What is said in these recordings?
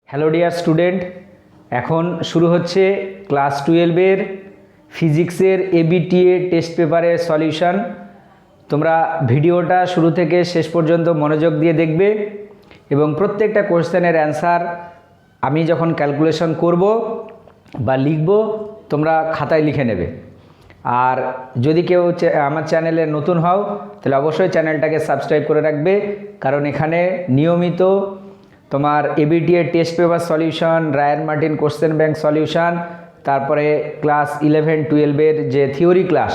Hello dear student, এখন শুরু হচ্ছে ক্লাস 12-এর ফিজিক্সের এবিটিএ টেস্ট পেপারের সলিউশন। তোমরা ভিডিওটা শুরু থেকে শেষ পর্যন্ত মনোযোগ দিয়ে দেখবে এবং প্রত্যেকটা কোশ্চেনের অ্যান্সার আমি যখন ক্যালকুলেশন করব বা লিখব তোমরা খাতায় লিখে নেবে। আর যদি কেউ আমার চ্যানেলে নতুন হও তাহলে অবশ্যই চ্যানেলটাকে সাবস্ক্রাইব করে রাখবে, কারণ এখানে নিয়মিত তোমার ABTA test paper solution, Ray and Martyn question bank solution, তারপরে ক্লাস 11-12-এর যে থিওরি ক্লাস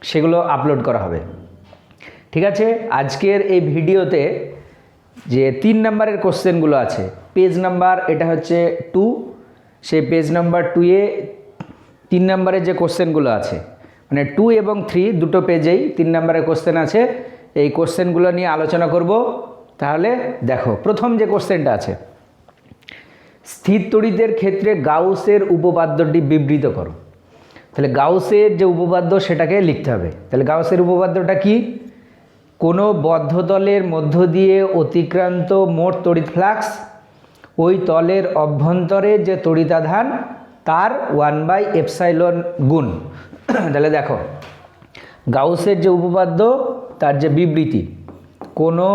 সেগুলো আপলোড করা হবে। ঠিক আছে, আজকের এই ভিডিওতে যে 3 নম্বরের কোশ্চেনগুলো আছে, পেজ নাম্বার এটা হচ্ছে 2, সেই পেজ নাম্বার 2-এ 3 নম্বরের যে কোশ্চেনগুলো আছে, মানে 2 এবং 3 দুটো পেজেই 3 নম্বরের কোশ্চেন আছে। এই কোশ্চেনগুলো নিয়ে আলোচনা করব। তাহলে দেখো, প্রথম যে কোশ্চেনটা আছে, স্থির তড়িতের ক্ষেত্রে গাউসের উপপাদ্যটি বিবৃত করো। তাহলে গাউসের যে উপপাদ্য সেটাকে লিখতে হবে। তাহলে গাউসের উপপাদ্যটা কি? কোনো বদ্ধ তলের মধ্য দিয়ে অতিক্রান্ত মোট তড়িৎ ফ্লাক্স ওই তলের অভ্যন্তরে যে তড়িতাধান তার 1/ε গুণ। তাহলে দেখো, গাউসের যে উপপাদ্য তার যে বিবৃতি, কোনো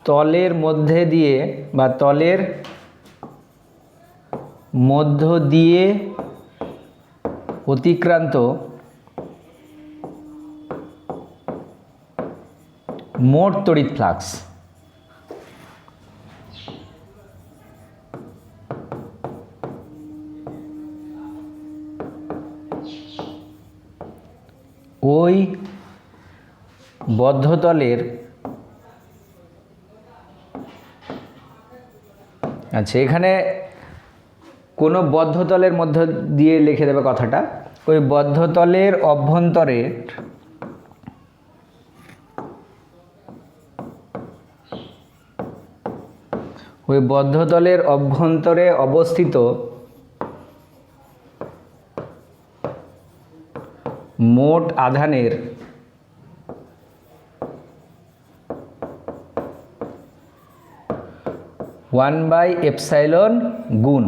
তলের মধ্যে দিয়ে বা তলের মধ্য দিয়ে অতিক্রান্ত মোট তড়িৎ ফ্লাক্স ওই বদ্ধতলের, আচ্ছা এখানে কোনো বদ্ধতলের মধ্য দিয়ে লিখে দেবে কথাটা, ওই বদ্ধতলের অভ্যন্তরের অভ্যন্তরে অবস্থিত মোট আধানের 1/ε গুণ।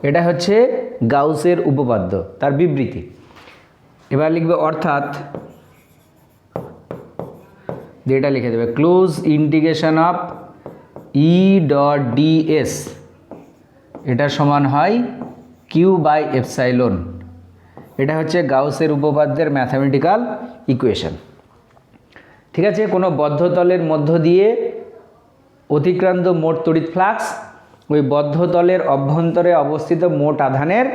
এটা হচ্ছে গাউসের উপপাদ্য, তার বিবৃতি। এবার লিখবে অর্থাৎ, যেটা লিখে দেবে ক্লোজ ইন্টিগ্রেশন অফ E.ds এটা সমান হয় Q/ε। এটা হচ্ছে গাউসের উপপাদ্যের ম্যাথামেটিক্যাল ইকুয়েশন। ঠিক আছে, কোনো বদ্ধতলের মধ্য দিয়ে অতিক্রান্ত মোট তড়িৎ ফ্লাক্স ওই বদ্ধতলের অভ্যন্তরে অবস্থিত মোট আধানের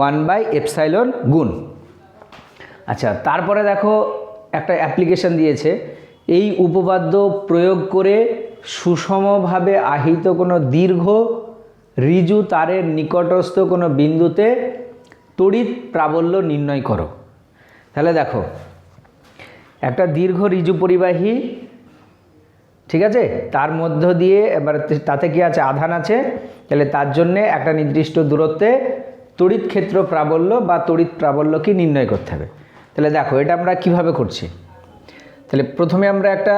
1/ε গুণ। আচ্ছা, তারপরে দেখো একটা অ্যাপ্লিকেশন দিয়েছে, এই উপপাদ্য প্রয়োগ করে সুষমভাবে আহিত কোনো দীর্ঘ ঋজু তারের নিকটস্থ কোনো বিন্দুতে তড়িৎ প্রাবল্য নির্ণয় করো। তাহলে দেখো, একটা দীর্ঘ ঋজু পরিবাহী, ঠিক আছে, তার মধ্য দিয়ে এবার তাতে কি আছে, আধান আছে। তাহলে তার জন্যে একটা নির্দিষ্ট দূরত্বে তড়িৎ ক্ষেত্র প্রাবল্য বা তড়িৎ প্রাবল্যকে নির্ণয় করতে হবে। তাহলে দেখো, এটা আমরা কিভাবে করছি। তাহলে প্রথমে আমরা একটা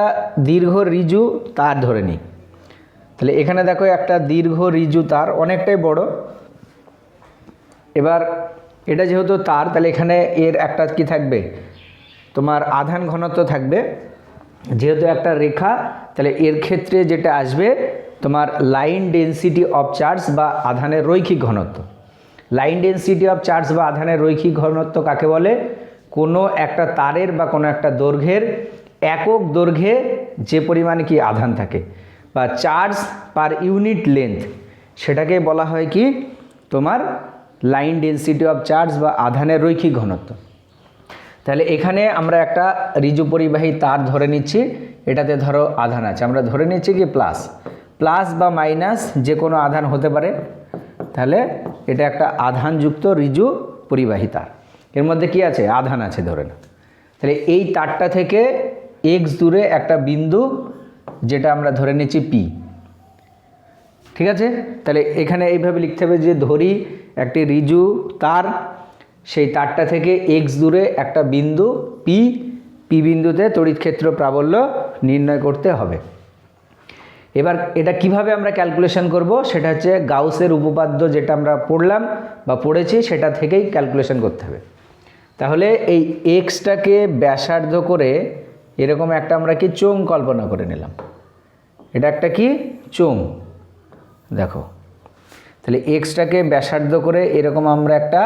দীর্ঘ ঋজু তার ধরে নিই। তাহলে এখানে দেখো একটা দীর্ঘ ঋজু তার, অনেকটাই বড়। এবার এটা যেহেতু তার, তাহলে এখানে এর একটা কি থাকবে, তোমার আধান ঘনত্ব থাকবে। যেহেতু একটা রেখা, তাহলে এর ক্ষেত্রে যেটা আসবে তোমার লাইন ডেনসিটি অফ চার্জ বা আধানের রৈখিক ঘনত্ব। লাইন ডেনসিটি অফ চার্জ বা আধানের রৈখিক ঘনত্ব কাকে বলে? কোনো একটা তারের বা কোনো একটা দৈর্ঘ্যের একক দৈর্ঘ্যে যে পরিমাণে কি আধান থাকে বা চার্জ পার ইউনিট লেন্থ, সেটাকে বলা হয় কি তোমার লাইন ডেনসিটি অফ চার্জ বা আধানের রৈখিক ঘনত্ব। তাহলে এখানে আমরা একটা ঋজু পরিবাহী তার ধরে নিচ্ছি, এটাতে ধরো আধান আছে, আমরা ধরে নিচ্ছি কি প্লাস বা মাইনাস যে কোনো আধান হতে পারে। তাহলে এটা একটা আধানযুক্ত ঋজু পরিবাহী তার, এর মধ্যে কি আছে, আধান আছে ধরে না। তাহলে এই তারটা থেকে এক্স দূরে একটা বিন্দু, যেটা আমরা ধরে নিচ্ছি পি। ঠিক আছে, তাহলে এখানে এইভাবে লিখতে হবে যে ধরি একটি ঋজু তার, সেই তারটা থেকে এক্স দূরে একটা বিন্দু পি বিন্দুতে তড়িৎ ক্ষেত্র প্রাবল্য নির্ণয় করতে হবে। এবার এটা কিভাবে আমরা ক্যালকুলেশন করব, সেটা হচ্ছে গাউসের উপপাদ্য যেটা আমরা পড়লাম বা পড়েছি সেটা থেকেই ক্যালকুলেশন করতে হবে। তাহলে এই এক্সটাকে ব্যাসার্ধ করে এরকম একটা আমরা কি চোঙ কল্পনা করে নিলাম। এটা একটা কি চোঙ, দেখো। তাহলে এক্সটাকে ব্যাসার্ধ করে এরকম আমরা একটা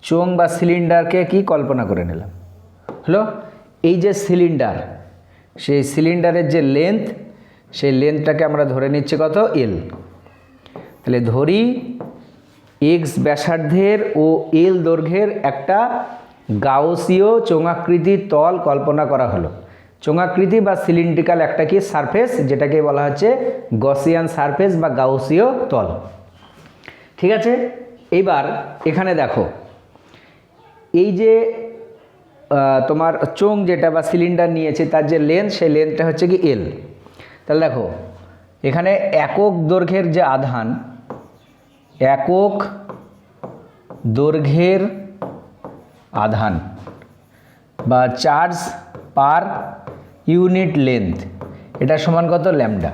চোঙ বা সিলিন্ডারকে কি কল্পনা করে নিলাম। হলো এই যে সিলিন্ডার, সেই সিলিন্ডারের যে লেন্থ, সেই লেন্থটাকে আমরা ধরে নিচ্ছি কত, এল। তাহলে ধরি এক্স ব্যাসার্ধের ও এল দৈর্ঘ্যের একটা গাউসীয় চোঙাকৃতির তল কল্পনা করা হলো। চোঙাকৃতি বা সিলিন্ড্রিক্যাল একটা কি সারফেস, যেটাকে বলা হচ্ছে গসিয়ান সারফেস বা গাউসীয় তল। ঠিক আছে, এইবার এখানে দেখো এই যে তোমার চোঙ যেটা বা সিলিন্ডার নিয়েছে তার যে লেন্থ, সেই লেন্থটা হচ্ছে কি এল। তাহলে দেখো এখানে একক দৈর্ঘ্যের যে আধান, একক দৈর্ঘ্যের আধান বা চার্জ পার ইউনিট লেন্থ, এটা সমান কত, ল্যামডা।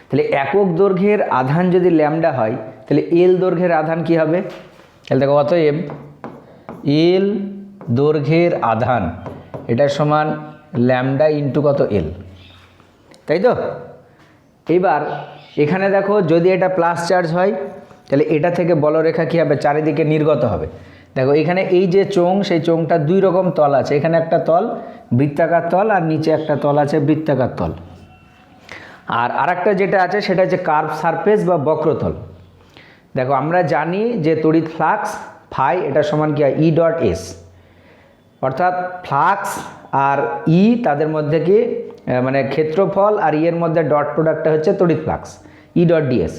তাহলে একক দৈর্ঘ্যের আধান যদি ল্যামডা হয়, তাহলে এল দৈর্ঘ্যের আধান কি হবে? তাহলে দেখো অতএব এল দৈর্ঘ্যের আধান এটা সমান ল্যামডা ইন্টু কত, এল, তাই তো? এইবার এখানে দেখো যদি এটা প্লাস চার্জ হয়, তাহলে এটা থেকে বলরেখা কী হবে, চারিদিকে নির্গত হবে। দেখো এখানে এই যে চোঙ, সেই চোঙটা দুই রকম তল আছে। এখানে একটা তল বৃত্তাকার তল, আর নিচে একটা তল আছে বৃত্তাকার তল। আর আরেকটা যেটা আছে সেটা হচ্ছে কার্ভ সারফেস বা বক্রতল। দেখো আমরা জানি যে তড়িৎ ফ্লাক্স ফাই এটা সমান কি হয়, ই ডট এস, অর্থাৎ ফ্লাক্স আর ই তাদের মধ্যে কি মানে ক্ষেত্রফল আর ই এর মধ্যে ডট প্রোডাক্টটা হচ্ছে তড়িৎ ফ্লাক্স, ই ডট ডিএস।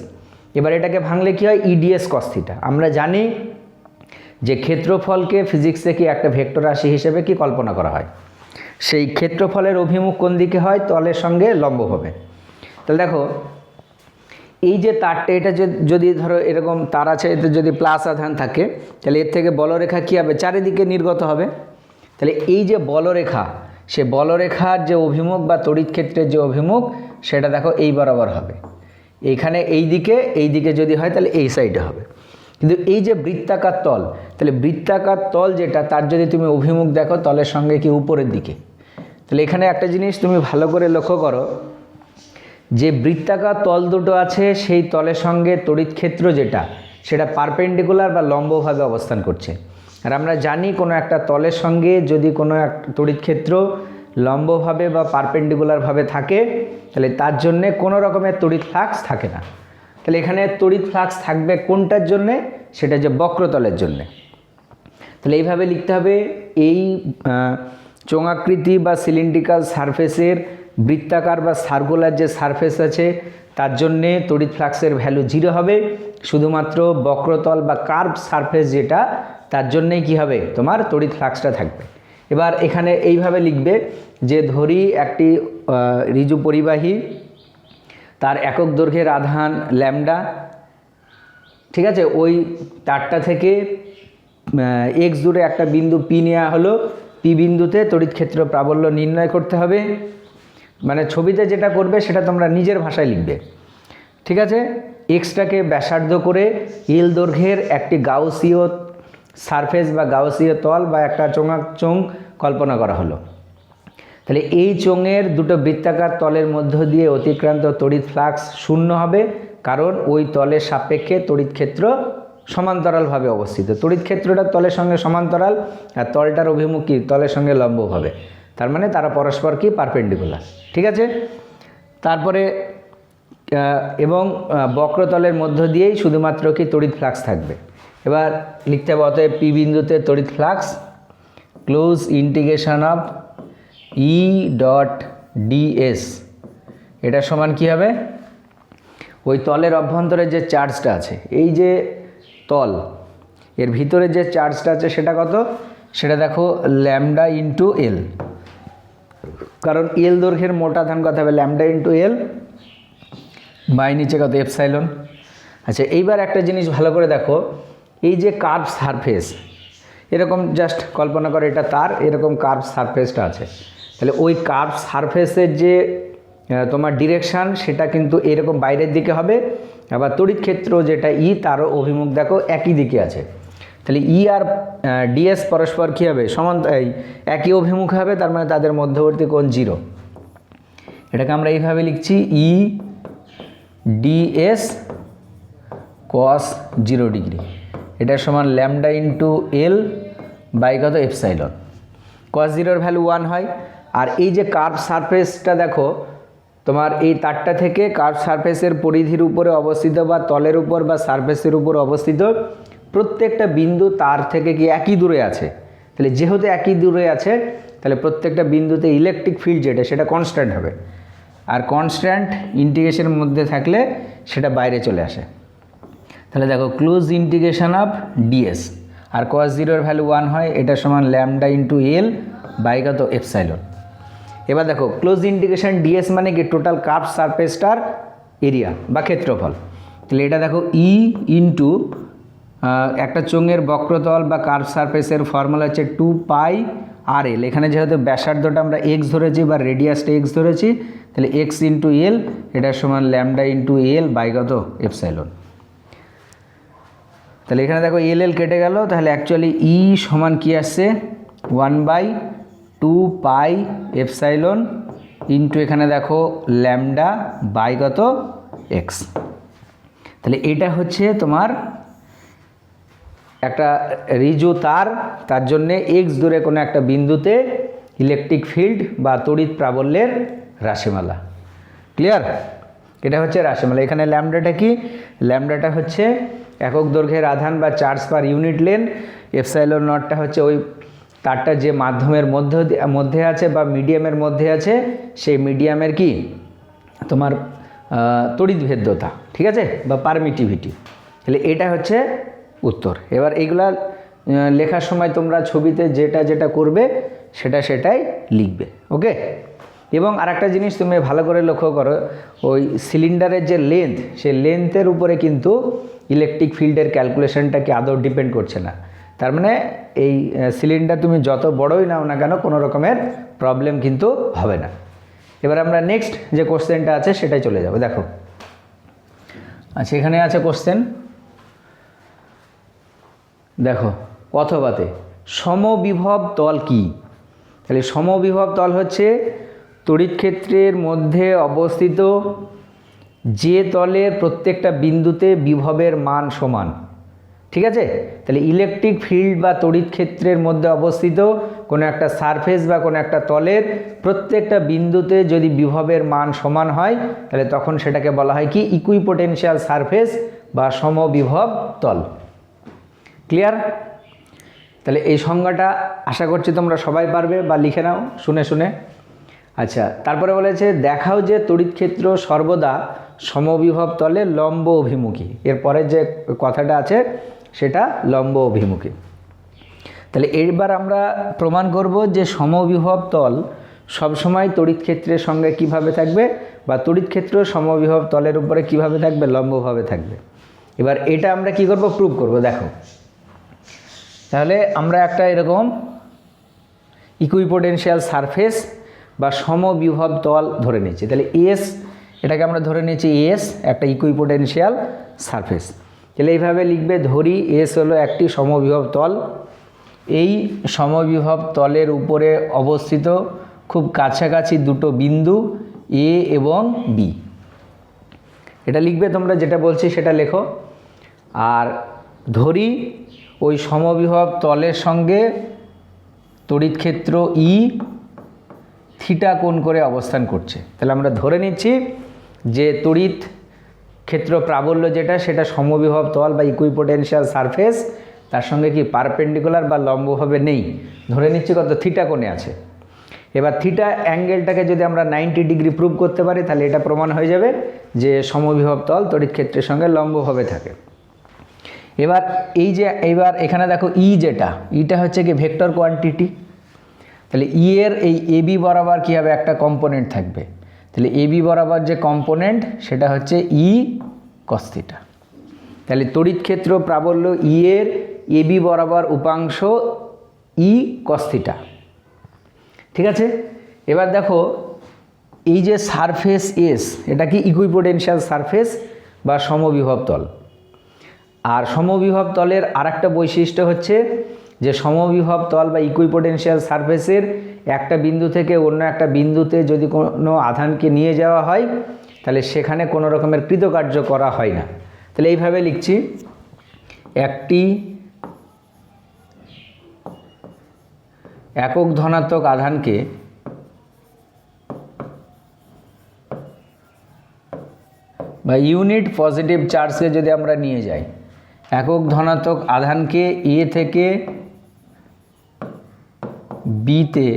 এবার এটাকে ভাঙলে কি হয়, ইডিএস কস থিটা। আমরা জানি যে ক্ষেত্রফলকে ফিজিক্সে কি একটা ভেক্টর রাশি হিসেবে কি কল্পনা করা হয়, সেই ক্ষেত্রফলের অভিমুখ কোন দিকে হয়, তলের সঙ্গে লম্বভাবে। তাহলে দেখো এই যে তারটা, এটা যদি ধরো এরকম তার আছে, এতে যদি প্লাস আধান থাকে, তাহলে এর থেকে বলরেখা কী হবে, চারিদিকে নির্গত হবে। তাহলে এই যে বলরেখা, সে বলরেখার যে অভিমুখ বা তড়িৎ ক্ষেত্রের যে অভিমুখ, সেটা দেখো এই বরাবর হবে। এইখানে এই দিকে যদি হয় তাহলে এই সাইডে হবে। কিন্তু এই যে বৃত্তাকার তল, তাহলে বৃত্তাকার তল যেটা, তার যদি তুমি অভিমুখ দেখো তলের সঙ্গে কি উপরের দিকে। তাহলে এখানে একটা জিনিস তুমি ভালো করে লক্ষ্য করো, যে বৃত্তাকার তল দুটো আছে, সেই তলের সঙ্গে তড়িৎ ক্ষেত্র যেটা, সেটা পারপেন্ডিকুলার বা লম্বভাবে অবস্থান করছে। আর আমরা জানি কোনো একটা তলের সঙ্গে যদি কোনো এক তড়িৎ ক্ষেত্র লম্বভাবে বা পারপেন্ডিকুলারভাবে থাকে, তাহলে তার জন্যে কোনো রকমের তড়িৎ ফ্লাক্স থাকে না। তাহলে এখানে তড়িৎ ফ্লাক্স থাকবে কোনটার জন্যে, সেটা যে বক্রতলের জন্যে। তাহলে এইভাবে লিখতে হবে, এই চোঙাকৃতি বা সিলিন্ড্রিক্যাল সারফেসের বৃত্তাকার বা সার্কুলার যে সারফেস আছে, তার জন্যে তড়িৎ ফ্লাক্সের ভ্যালু 0 হবে। শুধুমাত্র বক্রতল বা কার্ভ সারফেস যেটা, তার জন্যেই কী হবে, তোমার তড়িৎ ফ্লাক্সটা থাকবে। এবার এখানে এইভাবে লিখবে যে ধরি একটি ঋজু পরিবাহী, তার একক দৈর্ঘ্যের আধান ল্যামডা, ঠিক আছে। ওই তারটা থেকে এক্স দূরে একটা বিন্দু পি নেওয়া হলো, পি বিন্দুতে তড়িৎ ক্ষেত্র প্রাবল্য নির্ণয় করতে হবে। মানে ছবিতে যেটা করবে সেটা তোমরা নিজের ভাষায় লিখবে, ঠিক আছে। এক্সটাকে ব্যাসার্ধ করে এল দৈর্ঘ্যের একটি গাউসীয় সারফেস বা গাউসীয় তল বা একটা চোঙ কল্পনা করা হলো। তাহলে এই চোঙের দুটো বৃত্তাকার তলের মধ্য দিয়ে অতিক্রান্ত তড়িৎ ফ্লাক্স 0 হবে, কারণ ওই তলের সাপেক্ষে তড়িৎ ক্ষেত্র সমান্তরালভাবে অবস্থিত। তড়িৎ ক্ষেত্রটা তলের সঙ্গে সমান্তরাল, আর তলটার অভিমুখ কি, তলের সঙ্গে লম্বভাবে। তার মানে তারা পরস্পর কি পারপেন্ডিকুলার, ঠিক আছে। তারপরে এবং বক্রতলের মধ্য দিয়েই শুধুমাত্র কি তড়িৎ ফ্লাক্স থাকবে। এবার লিখতে হবে অতএব পি বিন্দুতে তড়িৎ flux close integration of E dot dS, এটা সমান কি হবে, ওই তলের অভ্যন্তরে যে চার্জটা আছে, এই যে তল, এর ভিতরে যে চার্জটা আছে সেটা কত, সেটা দেখো ল্যামডা ইন্টু এল, কারণ এল দৈর্ঘ্যের মোটা আধান কত হবে, ল্যামডা ইন্টু এল বাই নিচে কত এপসাইলন। আচ্ছা, এইবার একটা জিনিস ভালো করে দেখো, এই যে কার্ভ সারফেস, এরকম জাস্ট কল্পনা করে এটা তার, এরকম কার্ভ সারফেসটা আছে। তাহলে ওই কার্ভ সারফেসের যে তোমার ডিরেকশান সেটা কিন্তু এরকম বাইরের দিকে হবে, আবার তড়িৎ ক্ষেত্র যেটা ই তারও অভিমুখ দেখো একই দিকে আছে। তাহলে ই আর ডিএস পরস্পর কী হবে, একই অভিমুখে হবে, তার মানে তাদের মধ্যবর্তী কোণ 0। এটাকে আমরা এইভাবে লিখছি ই ডিএস কস 0 ডিগ্রি, এটা সমান ল্যামডা ইন্টু এল বাই কত এপসাইলন। কস 0-র ভ্যালু 1 হয়। আর এই যে কার্ভ সারফেসটা দেখো, তোমার এই তারটা থেকে কার্ভ সারফেসের পরিধির উপরে অবস্থিত বা তলের উপর বা সারফেসের উপর অবস্থিত প্রত্যেকটা বিন্দু তার থেকে কি একই দূরে আছে। তাহলে যেহেতু একই দূরে আছে, তাহলে প্রত্যেকটা বিন্দুতে ইলেকট্রিক ফিল্ড যেটা সেটা কনস্ট্যান্ট হবে, আর কনস্ট্যান্ট ইন্টিগ্রেশনের মধ্যে থাকলে সেটা বাইরে চলে আসে। তাহলে দেখো ক্লোজ ইন্টিগ্রেশন অফ ডিএস, আর কস 0-র ভ্যালু 1 হয়, এটা সমান ল্যামডা ইন্টু এল বাই কত এপসাইলন। এবার দেখো ক্লোজ ইন্টিগ্রেশন ডিএস মানে কি টোটাল কার্ভ সারফেসটার এরিয়া বা ক্ষেত্রফল। তাহলে এটা দেখো ই ইন্টু একটা চোঙের বক্রতল বা কার্ভ সারফেসের ফর্মুলা হচ্ছে 2 পাই আর এল। এখানে যেহেতু ব্যাসার্ধটা আমরা এক্স ধরেছি বা রেডিয়াসটা এক্স ধরেছি, তাহলে এক্স ইন্টু এল এটার সমান ল্যামডা ইন্টু এল বাই কত এপসাইলন। তাহলে এখানে দেখো এল এল কেটে গেল, তাহলে অ্যাকচুয়ালি ই সমান কি আসছে 1/2 পাই এপসাইলন ইন্টু এখানে দেখো ল্যামডা বাই কত এক্স। তাহলে এটা হচ্ছে তোমার একটা রিজু তার জন্যে এক্স দূরে কোনো একটা বিন্দুতে ইলেকট্রিক ফিল্ড বা তড়িৎ প্রাবল্যের রাশিমালা। ক্লিয়ার? এটা হচ্ছে রাশিমালা। এখানে ল্যামডাটা কি, ল্যামডাটা হচ্ছে একক দৈর্ঘ্যের আধান বা charge per unit lane, epsilon নটটা হচ্ছে ওই তারটা যে মাধ্যমের মধ্যে আছে বা মিডিয়ামের মধ্যে আছে, সেই মিডিয়ামের কি তোমার তড়িৎ ভেদ্যতা, ঠিক আছে, বা পারমিটিভিটি। তাহলে এটা হচ্ছে উত্তর। এবার এইগুলা লেখার সময় তোমরা ছবিতে যেটা যেটা করবে সেটাই লিখবে, ওকে। এবং আরেকটা জিনিস তুমি ভালো করে লক্ষ্য করো, ওই সিলিন্ডারের যে লেন্থ, সেই লেন্থের উপরে কিন্তু ইলেকট্রিক ফিল্ডের ক্যালকুলেশনটা কি আদৌ ডিপেন্ড করছে না। তার মানে এই সিলিন্ডার তুমি যত বড়ই নাও না কেন কোনো রকমের প্রবলেম কিন্তু হবে না। এবার আমরা নেক্সট যে কোশ্চেনটা আছে সেটাই চলে যাব। দেখো, আচ্ছা এখানে আছে কোশ্চেন, দেখো কথবাতে সমবিভব তল কি। তাহলে সমবিভব তল হচ্ছে তড়িৎ ক্ষেত্রের মধ্যে অবস্থিত যে তলের প্রত্যেকটা বিন্দুতে বিভবের মান সমান, ঠিক আছে। তাহলে ইলেকট্রিক ফিল্ড বা তড়িৎ ক্ষেত্রের মধ্যে অবস্থিত কোনো একটা সারফেস বা কোনো একটা তলের প্রত্যেকটা বিন্দুতে যদি বিভবের মান সমান হয়, তাহলে তখন সেটাকে বলা হয় কি ইকুইপোটেনশিয়াল সারফেস বা সমবিভব তল। ক্লিয়ার? তাহলে এই সংজ্ঞাটা আশা করছি তোমরা সবাই পারবে বা লিখে নাও শুনে শুনে। আচ্ছা, তারপরে বলেছে দেখাও যে তড়িৎ ক্ষেত্র সর্বদা সমবিভব তলে লম্ব অভিমুখী। এরপরে যে কথাটা আছে সেটা লম্ব অভিমুখী। তাহলে এইবার আমরা প্রমাণ করব যে সমবিভব তল সবসময় তড়িৎ ক্ষেত্রের সঙ্গে কিভাবে থাকবে, বা তড়িৎ ক্ষেত্র সমবিভব তলের উপরে কিভাবে থাকবে, লম্বভাবে থাকবে। এবার এটা আমরা কি করব, প্রুভ করব। দেখো, তাহলে আমরা একটা এরকম ইকুইপোটেনশিয়াল সারফেস বা সমবিভব তল ধরে নিচ্ছি। তাহলে এস, এটাকে আমরা ধরে নিচ্ছি এস একটা ইকুইপোটেনশিয়াল সারফেস। তাহলে এইভাবে লিখবে, ধরি এস হলো একটি সমবিভব তল, এই সমবিভব তলের উপরে অবস্থিত খুব কাছাকাছি দুটো বিন্দু এ এবং বি। এটা লিখবে তোমরা, যেটা বলছি সেটা লেখো। আর ধরি ওই সমবিভব তলের সঙ্গে তড়িৎ ক্ষেত্র ই থিটা কোণ করে অবস্থান করছে। তাহলে আমরা ধরে নিচ্ছি যে তড়িৎ ক্ষেত্র প্রাবল্য যেটা সেটা সমবিভব তল বা ইকুইপোটেনশিয়াল সারফেস তার সঙ্গে কি পারপেন্ডিকুলার বা লম্বভাবে নেই, ধরে নিচ্ছি কত থিটা কোণে আছে। এবার থিটা অ্যাঙ্গেলটাকে যদি আমরা 90 ডিগ্রি প্রুভ করতে পারি, তাহলে এটা প্রমাণ হয়ে যাবে যে সমবিভব তল তড়িৎ ক্ষেত্রের সঙ্গে লম্বভাবে থাকে। এবার এইবার এখানে দেখো ই যেটা, ইটা হচ্ছে কি ভেক্টর কোয়ান্টিটি। তাহলে ই এর এই এবি বরাবর কী হবে, একটা কম্পোনেন্ট থাকবে। তাহলে এবি বরাবর যে কম্পোনেন্ট সেটা হচ্ছে ই কস থিটা। তাহলে তড়িৎ ক্ষেত্র প্রাবল্য ই এর এবি বরাবর উপাংশ ই কস থিটা, ঠিক আছে। এবার দেখো এই যে সারফেস এস, এটা কি ইকুইপোটেনশিয়াল সারফেস বা সমবিভব তল। আর সমবিভব তলের আরেকটা বৈশিষ্ট্য হচ্ছে যে সমবিভব তল বা ইকুইপোটেনশিয়াল সারফেসের একটা বিন্দু থেকে অন্য একটা বিন্দুতে যদি কোনো আধানকে নিয়ে যাওয়া হয় তাহলে সেখানে কোনো রকমের কৃতকার্য করা হয় না। তাহলে এইভাবে লিখছি, একটি একক ধনাত্মক আধানকে বা ইউনিট পজিটিভ চার্জকে যদি আমরা নিয়ে যাই, একক ধনাত্মক আধানকে এ থেকে বিতে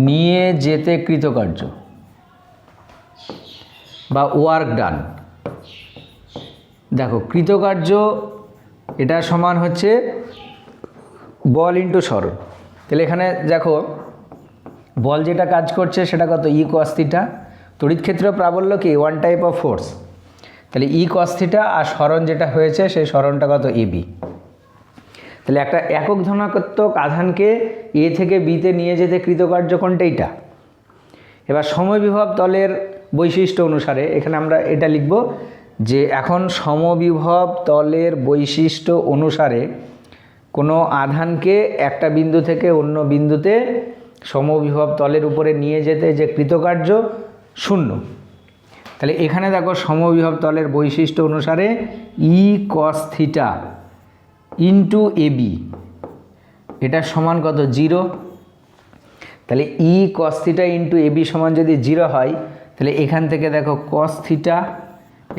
নিয়ে যেতে কৃতকার্য বা ওয়ার্ক ডান। দেখো কৃতকার্য এটা সমান হচ্ছে বল ইন্টু সরণ। তাহলে এখানে দেখো বল যেটা কাজ করছে সেটা কত, ই কস থিটা। তড়িৎ ক্ষেত্র প্রাবল্য কি, ওয়ান টাইপ অফ ফোর্স। তাহলে ই কস থিটা, আর সরণ যেটা হয়েছে সেই সরণটা কত, এবি। তাহলে একটা একক ধনাত্মক আধানকে এ থেকে বিতে নিয়ে যেতে কৃতকার্য কোনটা, এইটা। এবার সমবিভব তলের বৈশিষ্ট্য অনুসারে এখানে আমরা এটা লিখব যে এখন সমবিভব তলের বৈশিষ্ট্য অনুসারে কোনো আধানকে একটা বিন্দু থেকে অন্য বিন্দুতে সমবিভব তলের উপরে নিয়ে যেতে যে কৃতকার্য, শূন্য। তাহলে এখানে দেখো সমবিভব তলের বৈশিষ্ট্য অনুসারে ই কস থিটা ইন্টু এবি এটা সমান কত, 0। তাহলে ই কস থিটা ইন্টু এবি সমান যদি 0 হয় তাহলে এখান থেকে দেখো কস থিটা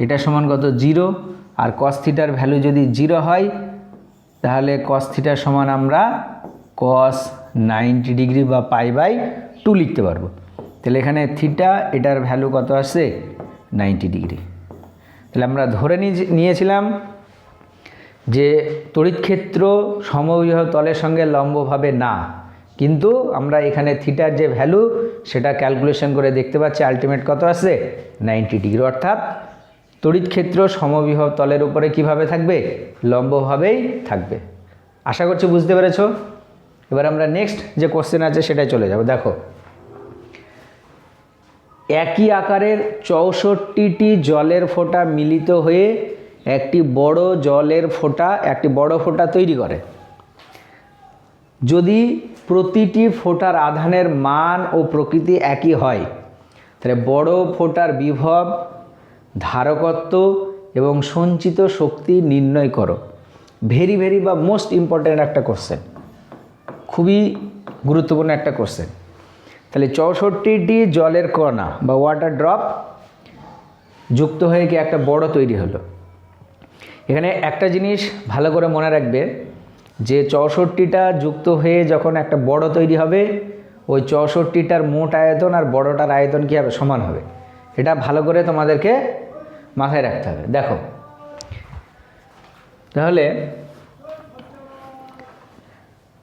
এটা সমান কত, 0। আর কস থিটার ভ্যালু যদি 0 হয় তাহলে কস থিটার সমান আমরা কস 90 ডিগ্রি বা π/2 লিখতে পারবো। তাহলে এখানে থিটা এটার ভ্যালু কত আসছে, 90 ডিগ্রি। তাহলে আমরা ধরে নিয়েছিলাম যে তড়িৎ ক্ষেত্র সমবিভব তলের সঙ্গে লম্বভাবে না, কিন্তু আমরা এখানে থিটার যে ভ্যালু সেটা ক্যালকুলেশন করে দেখতে পাচ্ছি আলটিমেট কত আসছে, 90 ডিগ্রি। অর্থাৎ তড়িৎ ক্ষেত্র সমবিভব তলের উপরে কিভাবে থাকবে, লম্বভাবেই থাকবে। আশা করছি বুঝতে পেরেছো। এবার আমরা নেক্সট যে কোশ্চেন আছে সেটাই চলে যাব। দেখো, একই আকারের 64টি জলের ফোঁটা মিলিত হয়ে একটি বড় ফোঁটা তৈরি করে। যদি প্রতিটি ফোঁটার আধানের মান ও প্রকৃতি একই হয় তাহলে বড় ফোঁটার বিভব, ধারকত্ব এবং সঞ্চিত শক্তি নির্ণয় করো। ভেরি ভেরি বা মোস্ট ইম্পর্ট্যান্ট একটা কোশ্চেন, খুবই গুরুত্বপূর্ণ একটা কোশ্চেন। তাহলে 64টি জলের কণা বা ওয়াটার ড্রপ যুক্ত হয়ে কি একটা বড় তৈরি হলো। এখানে একটা জিনিস ভালো করে মনে রাখবে যে 64টা যুক্ত হয়ে যখন একটা বড় তৈরি হবে ওই 64টার মোট আয়তন আর বড়টার আয়তন কী হবে, সমান হবে। এটা ভালো করে তোমাদেরকে মাথায় রাখতে হবে। দেখো তাহলে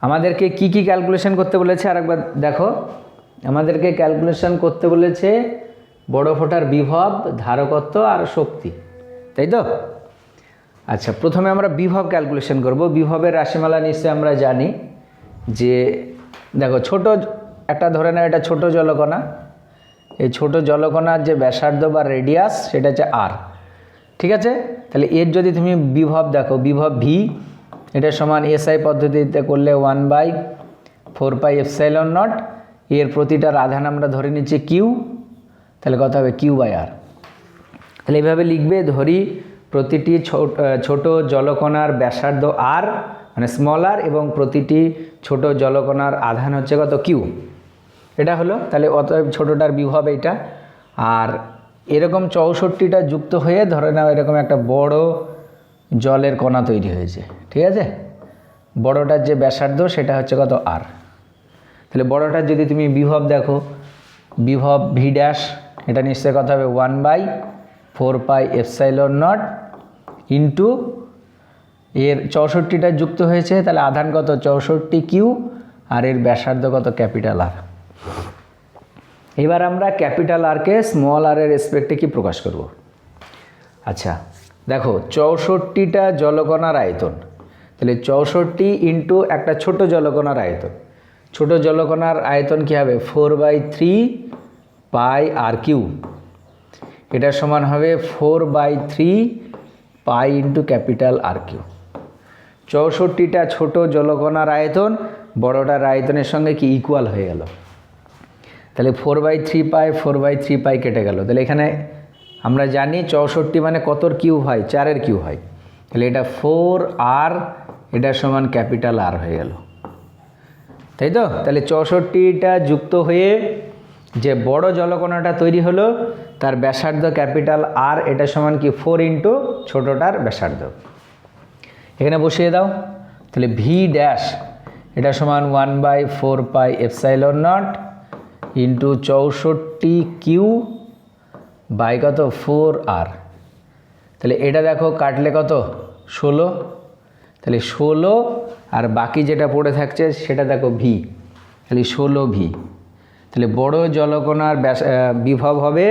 আমাদেরকে কি কি ক্যালকুলেশন করতে বলেছে আরেকবার দেখো। আমাদেরকে ক্যালকুলেশন করতে বলেছে বড় ফোঁটার বিভব, ধারকত্ব আর শক্তি, তাই তো। আচ্ছা, প্রথমে আমরা বিভব ক্যালকুলেশন করব। বিভবের রাশিমালা নিশ্চয়ই আমরা জানি যে দেখো ছোট একটা ধরে নাও, এটা ছোট জলকণা। এই ছোট জলকণার যে ব্যাসার্ধ বা রেডিয়াস সেটা হচ্ছে আর, ঠিক আছে। তাহলে এর যদি তুমি বিভব দেখো, বিভব ভি এটা সমান এসআই পদ্ধতিতে করলে 1/4πε0। এর প্রতিটার আধান আমরা ধরে নিচ্ছি কিউ, তাহলে কত হবে Q/R। তাহলে এইভাবে লিখবে, ধরি প্রতিটি ছোট জলকণার ব্যাসার্ধ আর মানে স্মল আর এবং প্রতিটি ছোট জলকণার আধান হচ্ছে কত, কিউ। এটা হলো, তাহলে অতএব ছোটোটার বিভব এইটা। আর এরকম 64টা যুক্ত হয়ে ধরে নাও এরকম একটা বড় জলের কণা তৈরি হয়েছে, ঠিক আছে। বড়টার যে ব্যাসার্ধ সেটা হচ্ছে কত, আর। তাহলে বড়টার যদি তুমি বিভব দেখো, বিভব ভি ড্যাশ এটা নিশ্চয়ই কত হবে 1/4πε0 ইন্টু এর 64টা যুক্ত হয়েছে, তাহলে আধান কত 64 কিউ আর এর ব্যাসার্ধ কত ক্যাপিটাল আর। এবার আমরা ক্যাপিটাল আরকে স্মল আর এর রেসপেক্টে কি প্রকাশ করব। আচ্ছা দেখো 64টা জলকণার আয়তন, তাহলে 64 ইন্টু একটা ছোট জলকণার আয়তন। ছোট জলকণার আয়তন কী হবে 4/3 পাই আর কিউ, এটা সমান হবে 4/3 pi into capital R cube. 64টা ছোট জলকণার আয়তন বড়টার আয়তনের সঙ্গে কি ইকুয়াল হয়ে গেল, তাহলে 4/3 পাই 4/3 পাই কেটে গেল। তাহলে এখানে আমরা জানি 64 মানে কতর কিউ হয়, 4-এর কিউ হয়, তাহলে এটা 4r, এটা সমান ক্যাপিটাল আর হয়ে গেল, তাই তো। তাহলে 64টা যুক্ত হয়ে যে বড় জলকণাটা তৈরি হলো তার ব্যাসার্ধ ক্যাপিটাল আর, এটা সমান কি 4 ইন্টু ছোটোটার ব্যাসার্ধ। এখানে বসিয়ে দাও, তাহলে ভি ড্যাশ এটা সমান 1/4 pi epsilon not into 64 q by কত 4r। তাহলে এটা দেখো কাটলে কত 16, তাহলে 16 আর বাকি যেটা পড়ে থাকছে সেটা দেখো ভি, তাহলে 16 ভি। তাহলে বড় জলকণার বিভব হবে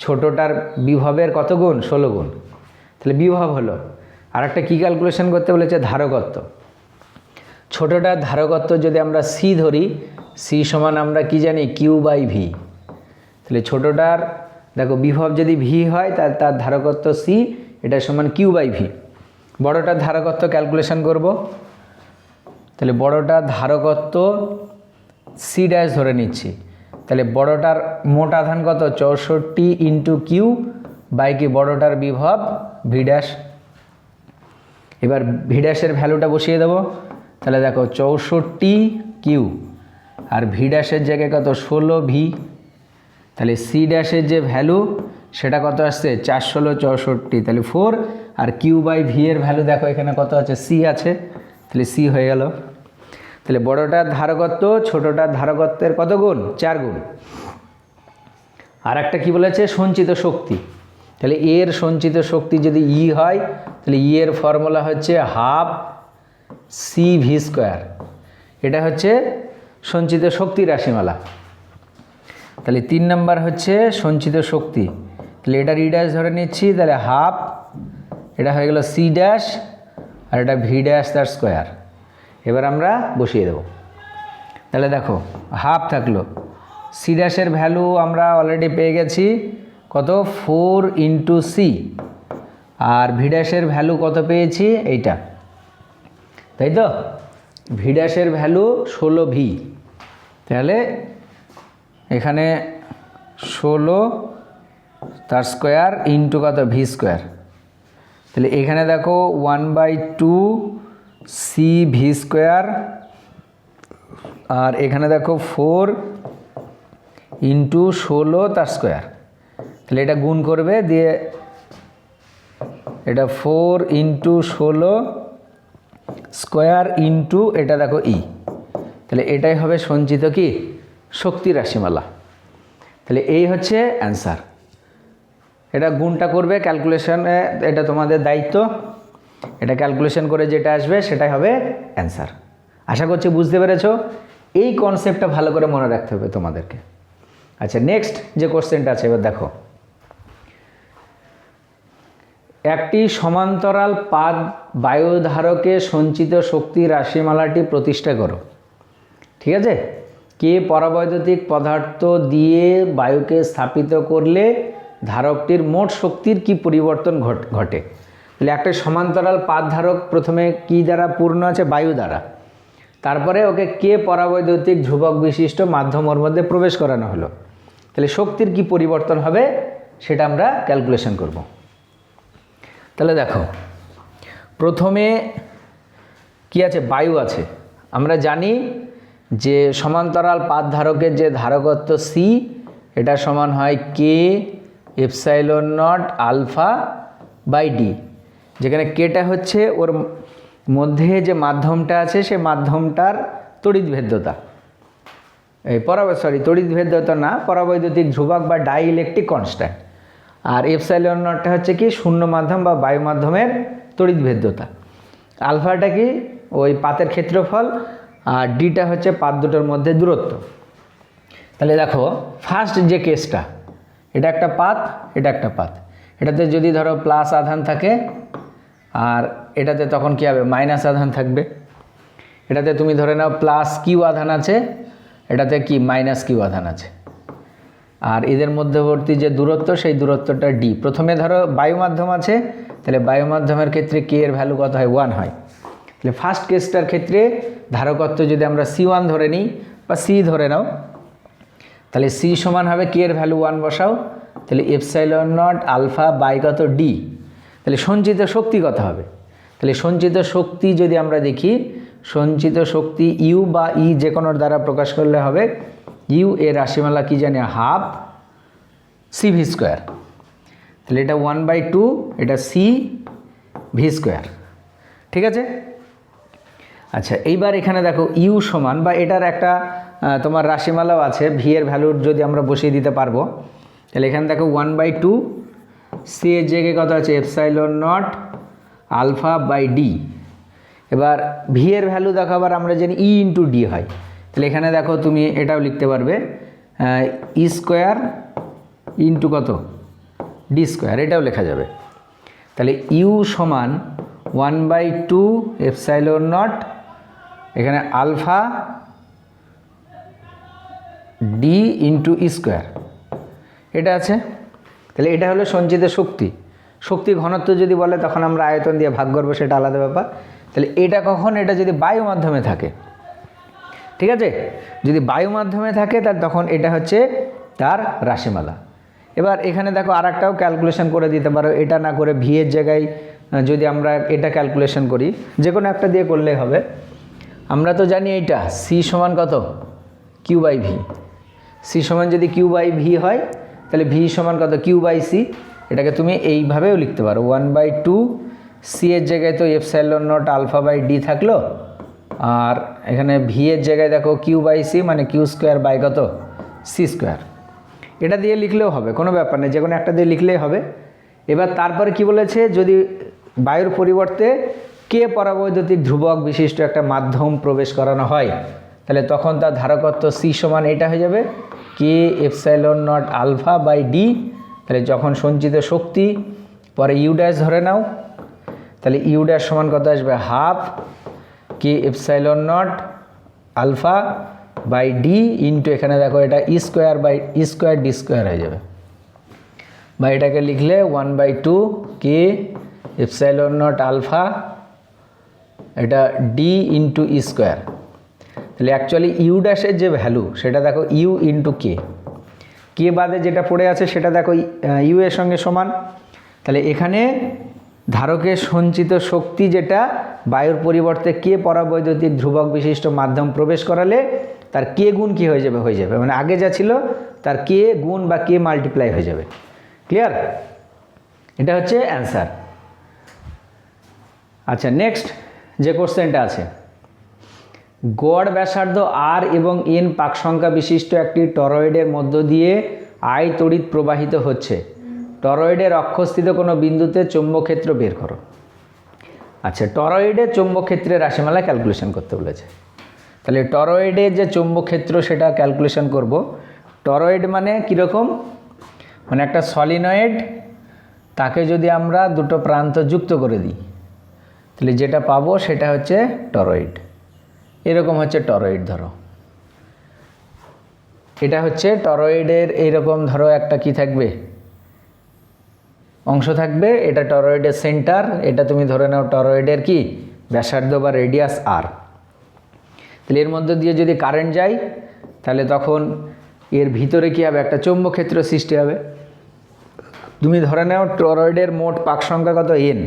ছোটোটার বিভবের কত গুণ 16 গুণ, তাহলে বিভব হলো। আর একটা কী ক্যালকুলেশন করতে বলেছে ধারকত্ব। ছোটোটার ধারকত্ব যদি আমরা সি ধরি, সি সমান আমরা কি জানি কিউ বাই ভি, তাহলে ছোটোটার দেখো বিভব যদি ভি হয় তার ধারকত্ব সি, এটা সমান কিউ বাই ভি। বড়টার ধারকত্ব ক্যালকুলেশন করব, তাহলে বড়টার ধারকত্ব সি ড্যাশ ধরে নিচ্ছি, তাহলে বড়টার মোট আধান কত 64 ইন্টু কিউ বাই কি বড়টার বিভব ভি ড্যাশ। এবার ভি ড্যাশের ভ্যালুটা বসিয়ে দেবো, তাহলে দেখো 64 কিউ আর ভি ড্যাশের জায়গায় কত 16 ভি, তাহলে সি ড্যাশের যে ভ্যালু সেটা কত আসছে 4 16 64, তাহলে 4 আর কিউ বাই ভি এর ভ্যালু দেখো এখানে কত আছে সি আছে, তাহলে সি হয়ে গেল। তাহলে বড়টার ধারকত্ব ছোটোটার ধারকত্বের কত গুণ 4 গুণ। আর একটা কী বলেছে সঞ্চিত শক্তি, তাহলে এর সঞ্চিত শক্তি যদি ই হয় তাহলে ই এর ফর্মুলা হচ্ছে হাফ সি ভি স্কোয়ার, এটা হচ্ছে সঞ্চিত শক্তি রাশিমালা। তাহলে 3 নম্বর হচ্ছে সঞ্চিত শক্তি, তাহলে এটা ই ড্যাশ ধরে নিচ্ছি, তাহলে হাফ এটা হয়ে গেল সি ড্যাশ আর এটা ভি ড্যাশ তার স্কোয়ার। এবার আমরা বসিয়ে দেব, তাহলে দেখো হাফ থাকলো, সি ড্যাশের ভ্যালু আমরা অলরেডি পেয়ে গেছি কত 4 ইন্টু সি, আর ভি ড্যাশের ভ্যালু কত পেয়েছি এইটা, তাই তো। ভি ড্যাশের ভ্যালু 16 ভি, তাহলে এখানে 16 তার স্কোয়ার ইন্টু কত ভি স্কোয়ার, তাহলে এখানে দেখো 1/2 সি ভি স্কোয়ার, আর এখানে দেখো 4 ইন্টু 16 তার স্কোয়ার, তাহলে এটা গুণ করবে দিয়ে এটা 4 ইন্টু 16 স্কোয়ার ইন্টু এটা দেখো ই, তাহলে এটাই হবে সঞ্চিত কি শক্তি রাশিমালা। তাহলে এই হচ্ছে অ্যান্সার। এটা গুণটা করবে ক্যালকুলেশনে, এটা তোমাদের দায়িত্ব, এটা ক্যালকুলেশন করে যেটা আসবে সেটাই হবে অ্যান্সার। আশা করছি বুঝতে পেরেছো। এই কনসেপ্টটা ভালো করে মনে রাখতে হবে তোমাদেরকে। আচ্ছা, নেক্সট যে কোশ্চেনটা আছে এবার দেখো, একটি সমান্তরাল পাত বায়ুধারকে সঞ্চিত শক্তি রাশিমালাটি প্রতিষ্ঠা করো। ঠিক আছে, কে পরাবৈদ্যুতিক পদার্থ দিয়ে বায়ুকে স্থাপিত করলে ধারকটির মোট শক্তির কি পরিবর্তন ঘটে। তাহলে একটা সমান্তরাল পাত ধারক প্রথমে কি দ্বারা পূর্ণ আছে, বায়ু দ্বারা, তারপরে ওকে কে পরাবৈদ্যুতিক ধ্রুবক বিশিষ্ট মাধ্যম ওর মধ্যে প্রবেশ করানো হলো, তাহলে শক্তির কি পরিবর্তন হবে সেটা আমরা ক্যালকুলেশন করব। তাহলে দেখো প্রথমে কি আছে, বায়ু আছে। আমরা জানি যে সমান্তরাল পাত ধারকের যে ধারকত্ব সি, এটা সমান হয় K epsilon not alpha by D, যেখানে কেটা হচ্ছে ওর মধ্যে যে মাধ্যমটা আছে সে মাধ্যমটার তড়িৎভেদ্যতা, তড়িৎভেদ্যতা না, পরাবৈদ্যুতিক ধ্রুবক বা ডাই ইলেকট্রিক কনস্ট্যান্ট। আর এপসাইলন নটটা হচ্ছে কি শূন্য মাধ্যম বা বায়ু মাধ্যমের তড়িৎভেদ্যতা। আলফাটা কি ওই পাতের ক্ষেত্রফল, আর ডিটা হচ্ছে পাত দুটোর মধ্যে দূরত্ব। তাহলে দেখো ফার্স্ট যে কেসটা, এটা একটা পাত, এটা একটা পাত, এটাতে যদি ধরো প্লাস আধান থাকে আর এটাতে তখন কী হবে মাইনাস আধান থাকবে। এটাতে তুমি ধরে নাও প্লাস কিউ আধান আছে, এটাতে কি মাইনাস কিউ আধান আছে, আর এদের মধ্যবর্তী যে দূরত্ব সেই দূরত্বটা ডি। প্রথমে ধরো বায়ু মাধ্যম আছে, তাহলে বায়ু মাধ্যমের ক্ষেত্রে কে এর ভ্যালু কত হয় 1 হয়। তাহলে ফার্স্ট কেসটার ক্ষেত্রে ধারকত্ব যদি আমরা C1 ধরে নিই বা সি ধরে নাও, তাহলে সি সমান হবে কে এর ভ্যালু 1 বসাও, তাহলে এপসাইলন নট আলফা বাই কত ডি। তাহলে সঞ্চিত শক্তি কত হবে, তাহলে সঞ্চিত শক্তি যদি আমরা দেখি, সঞ্চিত শক্তি ইউ বা ই যে কোনোর দ্বারা প্রকাশ করলে হবে ইউ এর রাশিমালা কি জানি হাফ সি ভি স্কোয়ার। তাহলে এটা 1/2, এটা সি ভি স্কোয়ার, ঠিক আছে। আচ্ছা এইবার এখানে দেখো ইউ সমান বা এটার একটা তোমার রাশিমালাও আছে, ভি এর ভ্যালুর যদি আমরা বসিয়ে দিতে পারবো, তাহলে এখানে দেখো 1/2 সি এর জায়গায় কত আছে epsilon not alpha by d. এবার ভি এর ভ্যালু দেখো আবার আমরা জানি ই ইন্টু ডি হয়, তাহলে এখানে দেখো তুমি এটাও লিখতে পারবে ই স্কোয়ার ইন্টু কত ডি স্কোয়ার, এটাও লেখা যাবে। তাহলে ইউ সমান 1/2 এপসাইলন নট এখানে alpha D into E square, এটা আছে। তাহলে এটা হলো সঞ্চিত শক্তি। শক্তি ঘনত্ব যদি বলে তখন আমরা আয়তন দিয়ে ভাগ করবো, সেটা আলাদা ব্যাপার। তাহলে এটা কখন, এটা যদি বায়ু মাধ্যমে থাকে, ঠিক আছে, যদি বায়ু মাধ্যমে থাকে তার তখন এটা হচ্ছে তার রাশিমালা। এবার এখানে দেখো আর একটাও ক্যালকুলেশন করে দিতে পারো, এটা না করে ভি এর জায়গায় যদি আমরা এটা ক্যালকুলেশন করি, যে কোনো একটা দিয়ে করলেই হবে। আমরা তো জানি এইটা সি সমান কত কিউ বাই ভি, সি সমান যদি কিউ বাই ভি হয় তাহলে ভি সমান কত কিউ বাই সি। এটাকে তুমি এইভাবেও লিখতে পারো 1/2 সি এর জায়গায় তো epsilon not alpha by d থাকলো, আর এখানে ভি এর জায়গায় দেখো কিউ বাই সি মানে কিউ স্কোয়ার বাই কত সি স্কোয়ার। এটা দিয়ে লিখলেও হবে, কোনো ব্যাপার নেই, যে কোনো একটা দিয়ে লিখলেই হবে। এবার তারপরে কি বলেছে, যদি বায়ুর পরিবর্তে কে পরাবৈদ্যুতিক ধ্রুবক বিশিষ্ট একটা মাধ্যম প্রবেশ করানো হয়, তাহলে তখন তার ধারকত্ব সি সমান এটা হয়ে যাবে K epsilon not alpha by D. তাহলে যখন সঞ্চিত শক্তি পরে ইউ ড্যাশ ধরে নাও, তাহলে ইউ ড্যাশ সমান কত আসবে half K epsilon not alpha by D into এখানে দেখো এটা E square by E square D square হয়ে যাবে, বা এটাকে লিখলে 1/2 কে এপসাইলন নট আলফা এটা ডি ইন্টু ই স্কোয়ার। তাহলে অ্যাকচুয়ালি ইউ ড্যাশের যে ভ্যালু সেটা দেখো ইউ ইন্টু কে, কে বাদে যেটা পড়ে আছে সেটা দেখো ইউ এর সঙ্গে সমান। তাহলে এখানে ধারকের সঞ্চিত শক্তি যেটা বায়ুর পরিবর্তে কে পরাবৈদ্যুতিক ধ্রুবক বিশিষ্ট মাধ্যম প্রবেশ করালে তার কে গুণ কী হয়ে যাবে, মানে আগে যা ছিল তার কে গুণ বা কে মাল্টিপ্লাই হয়ে যাবে। ক্লিয়ার? এটা হচ্ছে অ্যান্সার। আচ্ছা নেক্সট যে কোশ্চেনটা আছে, গড় ব্যাসার্ধ আর এবং এন পাক সংখ্যা বিশিষ্ট একটি টরয়েডের মধ্য দিয়ে আই তড়িৎ প্রবাহিত হচ্ছে, টরয়েডের অক্ষস্থিত কোনো বিন্দুতে চৌম্বক ক্ষেত্র বের করো। আচ্ছা টরয়েডের চৌম্বক ক্ষেত্রের রাশিমালা ক্যালকুলেশন করতে বলেছে। তাহলে টরয়েডের যে চৌম্বক ক্ষেত্র সেটা ক্যালকুলেশন করব। টরয়েড মানে কীরকম, মানে একটা সলিনয়েড, তাকে যদি আমরা দুটো প্রান্ত যুক্ত করে দিই তাহলে যেটা পাবো সেটা হচ্ছে টরয়েড। এরকম হচ্ছে টরয়েড, ধরো এটা হচ্ছে টরয়েডের এইরকম ধরো একটা কি থাকবে অংশ থাকবে, এটা টরয়েডের সেন্টার, এটা তুমি ধরে নাও টরয়েডের কি ব্যাসার্ধ বা রেডিয়াস আর। তাহলে এর মধ্যে দিয়ে যদি কারেন্ট যায় তাহলে তখন এর ভিতরে কি হবে, একটা চৌম্বক ক্ষেত্র সৃষ্টি হবে। তুমি ধরে নাও টরয়েডের মোট পাক সংখ্যা কত এন।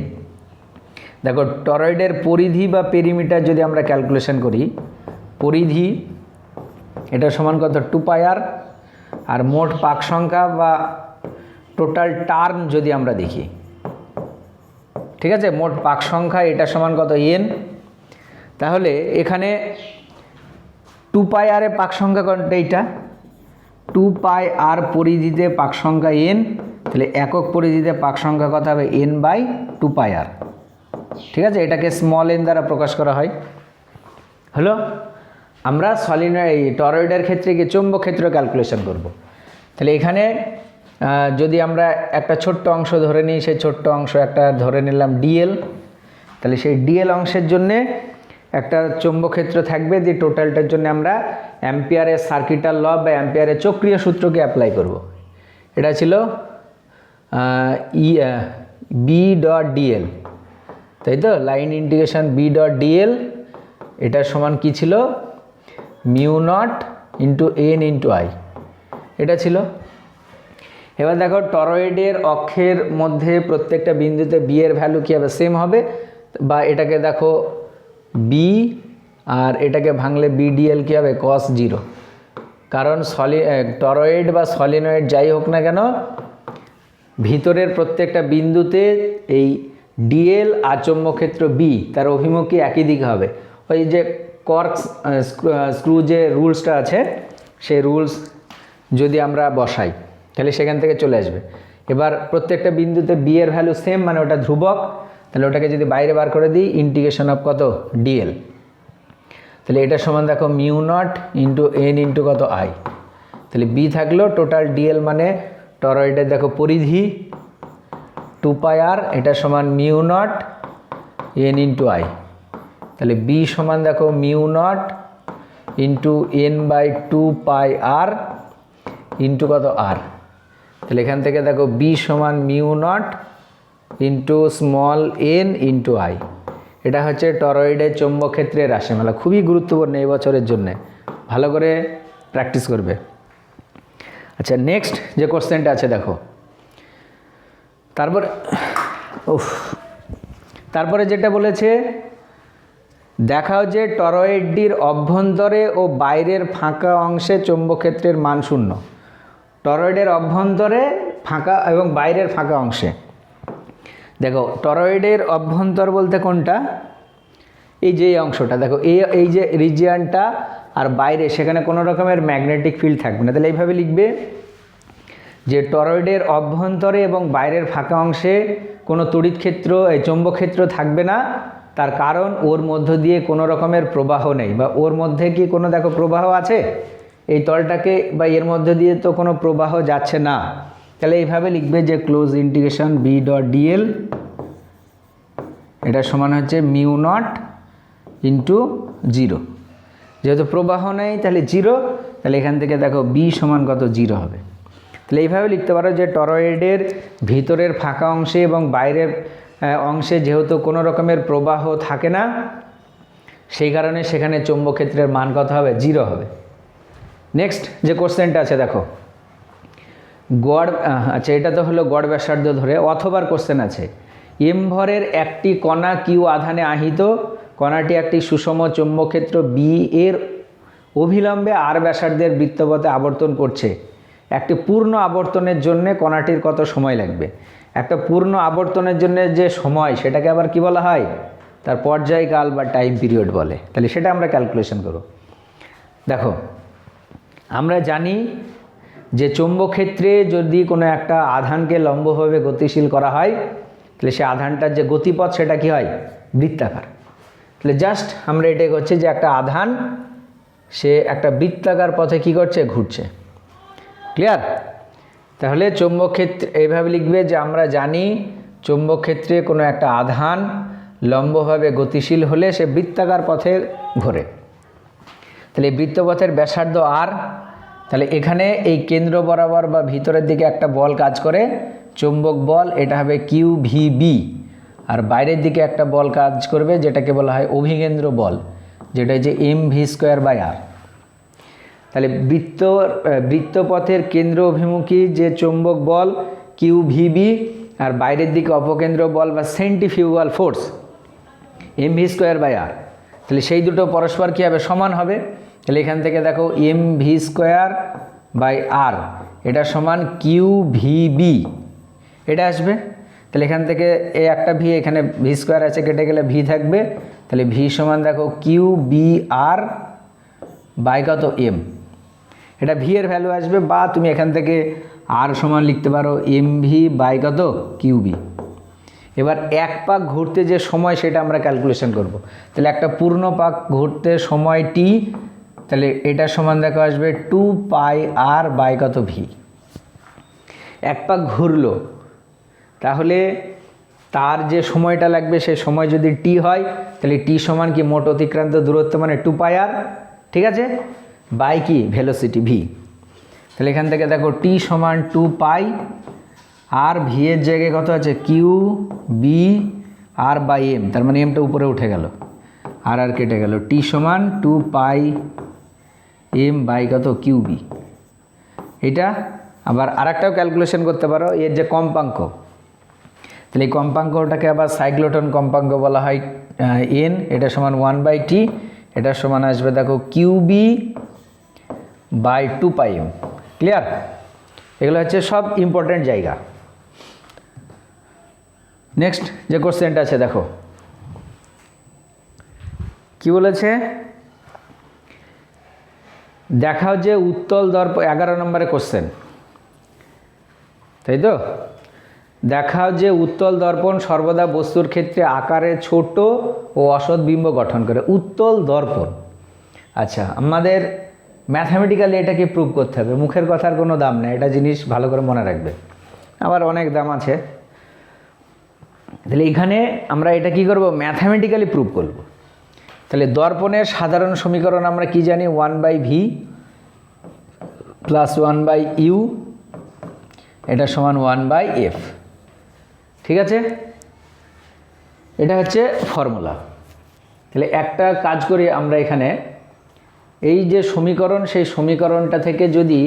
দেখো টরয়েডের পরিধি বা পেরিমিটার যদি আমরা ক্যালকুলেশন করি, পরিধি এটা সমান কত 2πr, আর মোট পাক সংখ্যা বা টোটাল টার্ন যদি আমরা দেখি, ঠিক আছে, মোট পাক সংখ্যা এটা সমান কত এন। তাহলে এখানে 2πr এ পাক সংখ্যা কোনটা, এইটা 2πr পরিধিতে পাক সংখ্যা এন, তাহলে একক পরিধিতে পাক সংখ্যা কত হবে n/2πr, ঠিক আছে, এটাকে স্মল এন দ্বারা প্রকাশ করা হয়। হলো, আমরা সলিনয়েড টরয়েডের ক্ষেত্রে গিয়ে চৌম্বক ক্ষেত্র ক্যালকুলেশন করব। তাহলে এখানে যদি আমরা একটা ছোট্ট অংশ ধরে নিই, সেই ছোট্ট অংশ একটা ধরে নিলাম ডিএল, তাহলে সেই ডিএল অংশের জন্যে একটা চৌম্বক ক্ষেত্র থাকবে, যে টোটালটার জন্য আমরা অ্যাম্পিয়ারের সার্কিটাল ল বা অ্যাম্পিয়ারের চক্রীয় সূত্রকে অ্যাপ্লাই করব। এটা ছিল বি ডট ডিএল, তাই তো, line integration B dot dl, এটা সমান কি ছিল, mu not into n into I, এটা ছিল। এবার দেখো টরয়েডের অক্ষের মধ্যে প্রত্যেকটা বিন্দুতে বি এর ভ্যালু কী হবে, সেম হবে, বা এটাকে দেখো বি আর এটাকে ভাঙলে বিডিএল কী হবে, কস 0, কারণ টরয়েড বা সলিনয়েড যাই হোক না কেন, ভিতরের প্রত্যেকটা বিন্দুতে এই ডিএল আর চৌম্বকক্ষেত্র বি তার অভিমুখী একই দিকে হবে। ওই যে কর্ক স্ক্রু যে রুলসটা আছে, সেই রুলস যদি আমরা বসাই তাহলে সেখান থেকে চলে আসবে। এবার প্রত্যেকটা বিন্দুতে বি এর ভ্যালু সেম, মানে ওটা ধ্রুবক, তাহলে ওটাকে যদি বাইরে বার করে দিই, ইন্টিগ্রেশন অফ কত, ডিএল, তাহলে এটা সমান দেখো mu not into n into কত আই, তাহলে বি থাকলো, টোটাল ডিএল মানে টরয়েডের দেখো পরিধি 2πr, এটা সমান mu not n into I, তাহলে বি সমান দেখো mu not into n by 2πr into কত আর, তাহলে এখান থেকে দেখো বি সমান mu not into small n into I. এটা হচ্ছে টরয়েডের চৌম্বক ক্ষেত্রের রাশিমালা, খুবই গুরুত্বপূর্ণ এই বছরের জন্য, ভালো করে প্র্যাকটিস করবে। আচ্ছা, নেক্সট যে কোশ্চেনটা আছে দেখো, তারপরে যেটা বলেছে, দেখাও যে টরয়েডটির অভ্যন্তরে ও বাইরের ফাঁকা অংশে চৌম্বক ক্ষেত্রের মান শূন্য। টরয়েডের অভ্যন্তরে ফাঁকা এবং বাইরের ফাঁকা অংশে, দেখো টরয়েডের অভ্যন্তর বলতে কোনটা, এই যে অংশটা দেখো, এই যে রিজিয়ানটা, আর বাইরে সেখানে কোনো রকমের ম্যাগনেটিক ফিল্ড থাকবে না। তাহলে এইভাবে লিখবে যে টরয়েডের অভ্যন্তরে এবং বাইরের ফাঁকা অংশে কোনো তড়িৎ ক্ষেত্র, এই চৌম্বক ক্ষেত্র থাকবে না, তার কারণ ওর মধ্য দিয়ে কোনো রকমের প্রবাহ নেই, বা ওর মধ্যে কি কোনো দেখো প্রবাহ আছে, এই তলটাকে বা এর মধ্যে দিয়ে তো কোনো প্রবাহ যাচ্ছে না। তাহলে এইভাবে লিখবে যে close integration B dot dl, এটা সমান হচ্ছে মিউ নট ইন্টু 0, যেহেতু প্রবাহ নেই তাহলে 0, তাহলে এখান থেকে দেখো বি সমান কত, 0 হবে। তাহলে এইভাবে লিখতে পারো যে টরয়েডের ভিতরের ফাঁকা অংশে এবং বাইরের অংশে যেহেতু কোনো রকমের প্রবাহ থাকে না, সেই কারণে সেখানে চৌম্বক ক্ষেত্রের মান কত হবে, 0 হবে। নেক্সট যে কোশ্চেনটা আছে দেখো, গড়, আচ্ছা এটা তো হলো গড় ব্যাসার্ধ ধরে, অথবার কোশ্চেন আছে, এম ভরের একটি কণা কিউ আধানে আহিত, কণাটি একটি সুষম চৌম্বক ক্ষেত্র বি এর অভিলম্বে আর ব্যাসার্ধের বৃত্তপথে আবর্তন করছে, একটি পূর্ণ আবর্তনের জন্য কণাটির কত সময় লাগবে। একটা পূর্ণ আবর্তনের জন্য যে সময়, সেটাকে আবার কি বলা হয়, তার পর্যায়কাল বা টাইম পিরিয়ড বলে। তাহলে সেটা আমরা ক্যালকুলেশন করব। দেখো আমরা জানি যে চৌম্বক ক্ষেত্রে যদি কোনো একটা আধানকে লম্বভাবে গতিশীল করা হয়, তাহলে সে আধানটার যে গতিপথ সেটা কি হয়, বৃত্তাকার। তাহলে জাস্ট আমরা এটাই করছি যে একটা আধান সে একটা বৃত্তাকার পথে কি করছে, ঘুরছে। ক্লিয়ার? তাহলে চৌম্বক ক্ষেত্রে এইভাবে লিখবে যে আমরা জানি চৌম্বক ক্ষেত্রে কোনো একটা আধান লম্বভাবে গতিশীল হলে সে বৃত্তাকার পথে ঘোরে। তাহলে এই বৃত্তপথের ব্যাসার্ধ আর, তাহলে এখানে এই কেন্দ্র বরাবর বা ভিতরের দিকে একটা বল কাজ করে, চৌম্বক বল, এটা হবে কিউ ভি বি, আর বাইরের দিকে একটা বল কাজ করবে যেটাকে বলা হয় অভিকেন্দ্র বল, যেটা যে M V square by R. তাহলে বৃত্তপথের কেন্দ্র অভিমুখী যে চৌম্বক বল কিউ ভি বি, আর বাইরের দিকে অপকেন্দ্র বল বা centrifugal force M V square by R, তাহলে সেই দুটো পরস্পর কী হবে, সমান হবে। তাহলে এখান থেকে দেখো এম ভি স্কোয়ার বাই আর, এটা সমান কিউ ভি বি, এটা আসবে। তাহলে এখান থেকে এই একটা ভি, এখানে ভি স্কোয়ার আছে, কেটে গেলে ভি থাকবে, তাহলে ভি সমান দেখো কিউ বি আর বাই কত, এম, এটা ভি এর ভ্যালু আসবে, বা তুমি এখান থেকে আর সমান লিখতে পারো এম ভি বাই কত, কিউ বি। এবার এক পাক ঘুরতে যে সময় সেটা আমরা ক্যালকুলেশন করব। তাহলে একটা পূর্ণ পাক ঘুরতে সময় টি, তাহলে এটা সমান দেখো আসবে 2πr বাই কত, ভি। এক পাক ঘুরলো, তাহলে তার যে সময়টা লাগবে সেই সময় যদি টি হয় তাহলে টি সমান কি মোট অতিক্রান্ত দূরত্ব মানে 2πr, ঠিক আছে, বাই কি ভেলোসিটি ভি। তাহলে এখান থেকে দেখো টি সমান 2π, আর ভি এর জায়গায় কত আছে q B r by m, তার মানে এমটা উপরে উঠে গেল আর কেটে গেল, টি সমান 2π এম বাই কত কিউ বি। এটা আবার আরেকটাও ক্যালকুলেশন করতে পারো, এর যে কম্পাঙ্ক, তাহলে এই কম্পাঙ্কটাকে আবার সাইক্লোটন কম্পাঙ্ক বলা হয় এন, এটা সমান 1/t, এটা সমান আসবে দেখো Q B by 2π M. Clear? এগুলো হচ্ছে সব ইম্পর্টেন্ট জায়গা। নেক্সট যে কোশ্চেনটা আছে দেখো কি বলেছে, দেখাও যে উত্তল দর্পণ, 11 নম্বরে কোশ্চেন, তাই তো, দেখাও যে উত্তল দর্পণ সর্বদা বস্তুর ক্ষেত্রে আকারে ছোট ও অসৎ বিম্ব গঠন করে। উত্তল দর্পণ, আচ্ছা আমাদের ম্যাথামেটিক্যালি এটাকে প্রুভ করতে হবে, মুখের কথার কোনো দাম নেই, এটা জিনিস ভালো করে মনে রাখবে, আবার অনেক দাম আছে। তাহলে এখানে আমরা এটা কি করব, ম্যাথামেটিক্যালি প্রুভ করব। তাহলে দর্পণের সাধারণ সমীকরণ আমরা কি জানি, 1/v প্লাস 1/u, এটা সমান 1/f, ঠিক আছে, এটা হচ্ছে ফর্মুলা। তাহলে একটা কাজ করি আমরা, এখানে এই যে সমীকরণ সেই সমীকরণটা থেকে যদি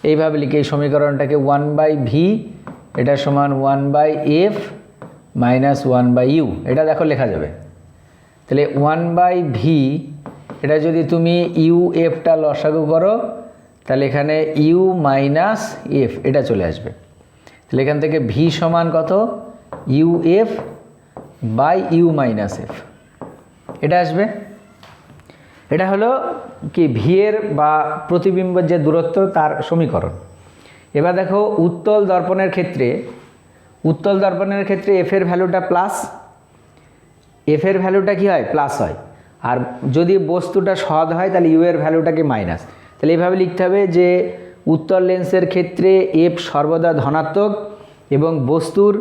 এইভাবে লিখি, এই সমীকরণটাকে 1/v এটা সমান 1/f মাইনাস 1/u, এটা দেখো লেখা যাবে। তাহলে 1/v এটা যদি তুমি ইউ এফটা লসাগু করো তাহলে এখানে ইউ মাইনাস এফ এটা চলে আসবে। তাহলে এখান থেকে ভি সমান কত, u f by u minus f, এটা আসবে। এটা হলো কি ভি এর বা প্রতিবিম্বের যে দূরত্ব তার সমীকরণ। এবার দেখো উত্তল দর্পণের ক্ষেত্রে, উত্তল দর্পণের ক্ষেত্রে এফ এর ভ্যালুটা প্লাস, এফ এর ভ্যালুটা কি হয় প্লাস হয়, আর যদি বস্তুটা সৎ হয় তাহলে ইউ এর ভ্যালুটাকে মাইনাস। তাহলে এইভাবে লিখতে হবে যে উত্তল লেন্সের ক্ষেত্রে এফ সর্বদা ধনাত্মক এবং বস্তুর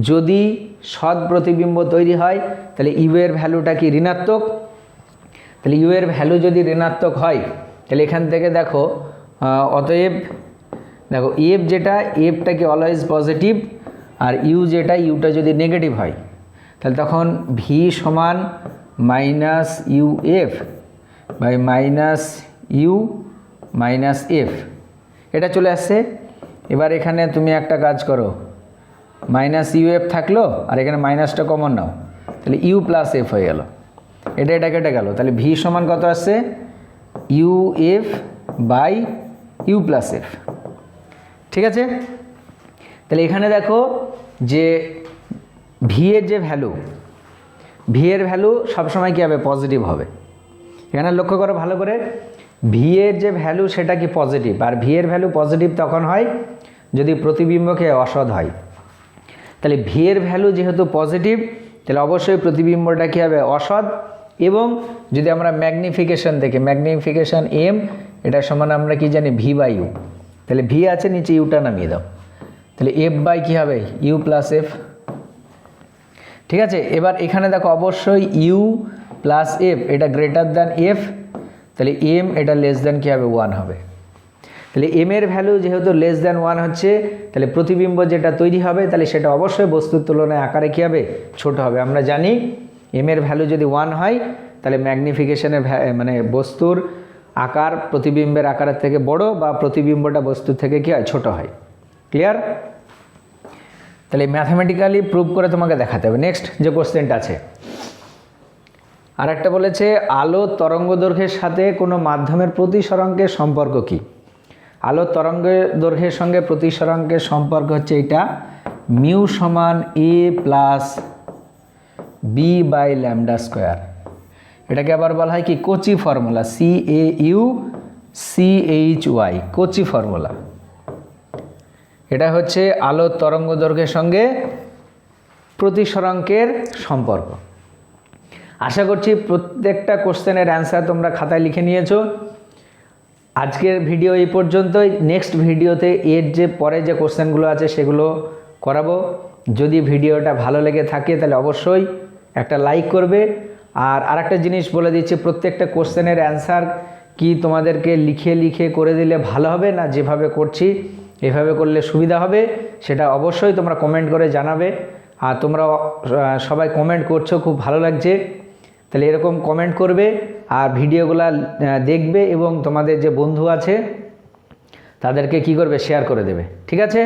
যদি সৎ প্রতিবিম্ব তৈরি হয় তাহলে ইউ এর ভ্যালুটা কি ঋণাত্মক। তাহলে ইউ এর ভ্যালু যদি ঋণাত্মক হয় তাহলে এখান থেকে দেখো অতএব দেখো এফ যেটা, এফটা কি অলওয়েজ পজিটিভ, আর ইউ যেটা, ইউটা যদি নেগেটিভ হয় তাহলে তখন ভি সমান minus u f by minus u minus f, এটা চলে আসছে। এবার এখানে তুমি একটা কাজ করো, মাইনাস ইউ এফ থাকলো আর এখানে মাইনাসটা কমন নাও, তাহলে ইউ প্লাস এফ হয়ে গেল, এটা কেটে গেল। তাহলে ভি সমান কত আসছে, u f by u plus f, ঠিক আছে। তাহলে এখানে দেখো যে ভি এর যে ভ্যালু, ভি এর ভ্যালু সবসময় কী হবে, পজিটিভ হবে। এখানে লক্ষ্য করো ভালো করে, ভি এর যে ভ্যালু সেটা কি পজিটিভ, আর ভি এর ভ্যালু পজিটিভ তখন হয় যদি প্রতিবিম্বকে অসৎ হয়। তাহলে ভি এর ভ্যালু যেহেতু পজিটিভ তাহলে অবশ্যই প্রতিবিম্বটা কী হবে, অসৎ। এবং যদি আমরা ম্যাগনিফিকেশন দেখি, ম্যাগনিফিকেশন এম এটা সমান আমরা কি জানি ভি বাই ইউ, তাহলে ভি আছে নিচে ইউটা নামিয়ে দাও, তাহলে এফ বাই কী হবে, ইউ প্লাস এফ, ঠিক আছে। এবার এখানে দেখো অবশ্যই ইউ প্লাস এফ এটা গ্রেটার দ্যান এফ, তাহলে এম এটা লেস দ্যান কী হবে, 1 হবে। তাহলে এম এর ভ্যালু যেহেতু লেস দ্যান 1 হচ্ছে তাহলে প্রতিবিম্ব যেটা তৈরি হবে তাহলে সেটা অবশ্যই বস্তুর তুলনায় আকারে কী হবে, ছোট হবে। আমরা জানি এম এর ভ্যালু যদি 1 হয় তাহলে ম্যাগনিফিকেশনের মানে বস্তুর আকার প্রতিবিম্বের আকারের থেকে বড় বা প্রতিবিম্বটা বস্তুর থেকে কী হয়, ছোট হয়। ক্লিয়ার? তাহলে ম্যাথামেটিক্যালি প্রুভ করে তোমাকে দেখাতে হবে। নেক্সট যে কোশ্চেনটা আছে আর একটা বলেছে, আলোর তরঙ্গ দৈর্ঘ্যের সাথে কোনো মাধ্যমের প্রতিসরাঙ্কের সম্পর্ক কি। আলোর তরঙ্গ দৈর্ঘ্যের সঙ্গে প্রতিসরাঙ্কের সম্পর্ক হচ্ছে এটা, মিউ সমান A plus B by lambda square. এটাকে আবার বলা হয় কি Cauchy formula, CAUCHY, Cauchy formula. এটা হচ্ছে আলোর তরঙ্গ দৈর্ঘ্যের সঙ্গে প্রতিসরাঙ্কের সম্পর্ক। আশা করছি প্রত্যেকটা কোশ্চেনের অ্যান্সার তোমরা খাতায় লিখে নিয়েছো। আজকের ভিডিও এই পর্যন্তই। নেক্সট ভিডিওতে এর যে পরে যে কোশ্চেনগুলো আছে সেগুলো করাবো। যদি ভিডিওটা ভালো লেগে থাকে তাহলে অবশ্যই একটা লাইক করবে। আর আরেকটা জিনিস বলে দিচ্ছি, প্রত্যেকটা কোশ্চেনের অ্যান্সার কি তোমাদেরকে লিখে লিখে করে দিলে ভালো হবে, না যেভাবে করছি এভাবে করলে সুবিধা হবে, সেটা অবশ্যই তোমরা কমেন্ট করে জানাবে। আর তোমরা সবাই কমেন্ট করছো, খুব ভালো লাগছে। তাহলে এরকম কমেন্ট করবে আর ভিডিওগুলা দেখবে এবং তোমাদের যে বন্ধু আছে তাদেরকে কি করবে, শেয়ার করে দেবে। ঠিক আছে।